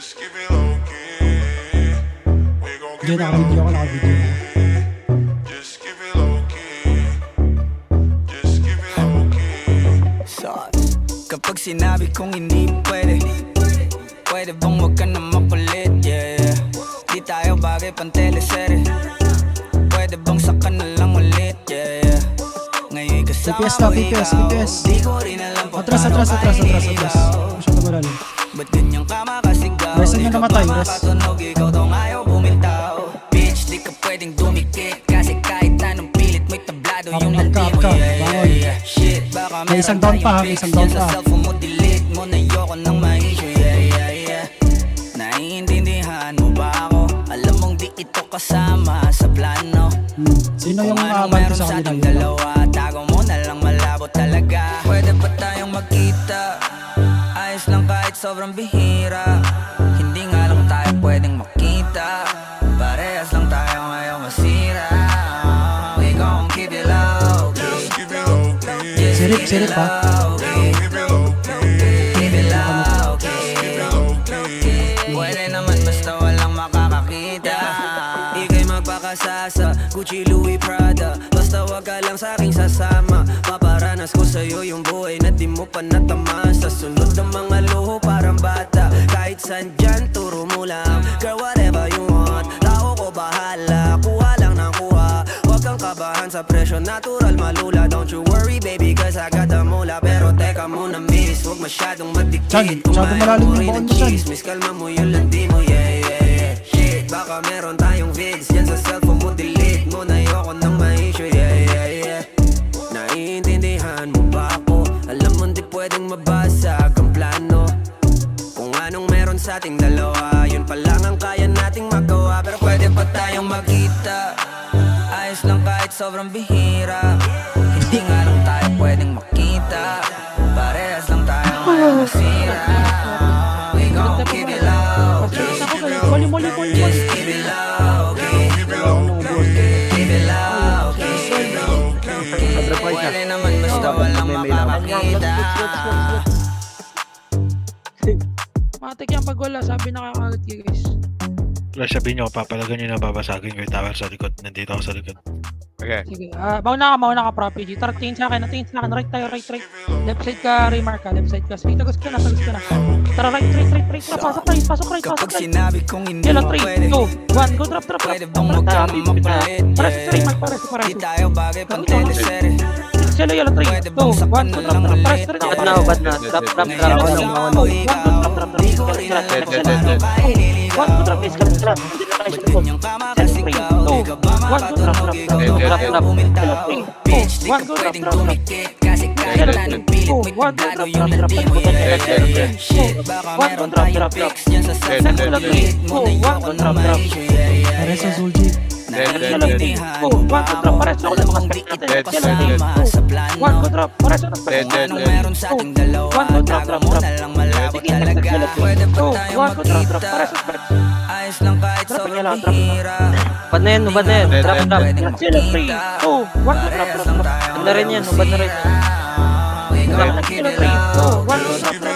Hindi, naka-video ako, naka-video. Kapag sinabi kong hindi pwede, pwede bang wag ka na makulit, yeah. Di tayo bagay pang teleserye, pwede bang saka na lang ulit, yeah. Ngayon kasama PPS na, PPS, PPS. Di ko rin alam pa Atras. Masyado malalim. ba't ganyan ka makasigaw? Resin na namatay, Di ka pa res. makatunog, ikaw tong ayaw bumitaw. Bitch, di ka pwedeng dumikit, kasi kahit anong pilit mo'y tablado yung landi mo, yeah. Shit, baka May isang down pa, may isang down yan sa pa. cellphone mo, delete mo na yoko nang ma-issue, yeah. Naiintindihan mo ba ako? Alam mong di ito kasama sa plano. Sino yung Kung anong abante meron sa sa kanila? ating dalawa, tago mo na lang, malabo talaga. Pwede ba tayong magkita? Ayos lang kahit sobrang bihira. Hindi nga lang tayo pwedeng makita. Parehas lang tayo ngayon masira. We gon' keep it low, just Sirip ha? keep it low, pwede naman basta walang makakakita. Ika'y magpakasasa, Gucci, Louis, Prada. Basta wag ka lang sa'king sasama. Maparanas ko sa'yo yung buhay na di mo pa natama. Sa sunod ng mga luho parang bata. Kahit saan dyan, turo mo lang. Girl, whatever you want, tao ko bahala. Kuha lang ng kuha, wag kang kabahan sa presyo. Natural malula, don't you worry baby, cause I got the mula. Pero teka muna miss, wag masyadong madikit. Chan, masyadong malalim yung baon mo, Chan. Miss, kalma mo yung landi mo, yeah. Shit, baka meron tayong vids yan sa cellphone mo, delete mo na yoko nang ma-issue, yeah. Naiintindihan mo ba ako? Alam mo di pwedeng mabasag ang plano. Kung anong meron sa ating dalawa, yun pa lang ang kaya nating magawa. Pero pwede pa tayong magkita, ayos lang kahit sobrang bihira. Hindi nga lang tayo pwedeng makita, parehas lang tayo ngayon masira. We gon' keep it low, just keep it low, keep it low, pwede naman basta walang makakakita. Matik yan pag wala, sabi nakakagat kayo guys. Plus sabihin nyo, papalagan nyo na babasagin ko yung tower sa likod. Nandito ako sa likod. Okay. Sige, mauna ka Prof. PG. Tara, tingin sa akin, right tayo, right. Left side ka, remark ka, left side ka. Sige, tagos ka na. Tara, right. Tara, pasok right. Kapag sinabi kong hindi Yellow, mo 3, pwede, 2, 1, go drop. pwede bang wag ka na makulit, Para sa remark, Di tayo bagay pang teleserye, Yellow, 3, 2, 1, pwede bang saka na go lang drop. ulit, Bad na. Drop. Ngayon kasama mo ikaw, di ko rin alam kung paano ka iniligaw. 1, go drop, please, drop. Ba't ganyang ka makasigaw? Di ka ba makatunog, ikaw tong ayaw bumitaw. Bitch, di ka pwedeng dumikit, kasi kahit anong pilit mo'y tablado yung landi mo, yeah. Shit, baka meron tayong pics dyan sa cellphone mo, delete mo na yoko nang ma-issue, yeah. Pares sa Zulji. Naiintindihan mo ba ako? Alam mong di ito kasama sa plano. Kung anong meron sa ating dalawa, tago mo na lang, malabo talaga. Pwede pa tayong magkita, ayos lang kahit sobrang bihira. Bad na yan. Drop. Pwedeng makita, parehas lang tayo Bad na rin yan, bad na rin. We gon' keep it low, keep it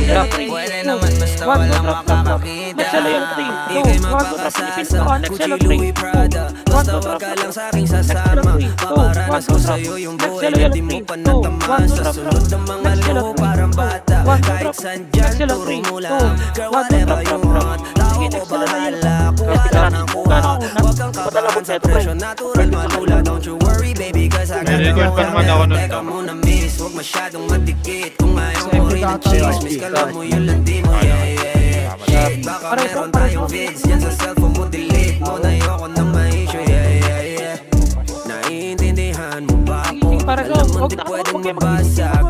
low, pwede naman basta walang makakakita. Ika'y magpakasasa, Gucci, Louis, Prada. Basta wag ka lang sa'king sasama. Maparanas ko sa'yo yung buhay na di mo pa natama. Sa sunod ng mga luho parang bata. Kahit saan dyan, turo mo lang. Girl, whatever you want, tao ko bahala. Kuha lang ng kuha, wag kang kabahan sa presyo. Natural malula, don't you worry baby, cause I got the Record pa naman ako nun. Teka muna miss, huwag masyadong madikit. Kung ayaw mo rin ang cheese, miss ka lang mo yung landi mo, yeah. Shit, baka meron tayong vids yan sa cellphone mo, delete mo na yoko nang ma-issue, yeah. Naiintindihan mo ba ako? Alam mo di pwedeng mabasag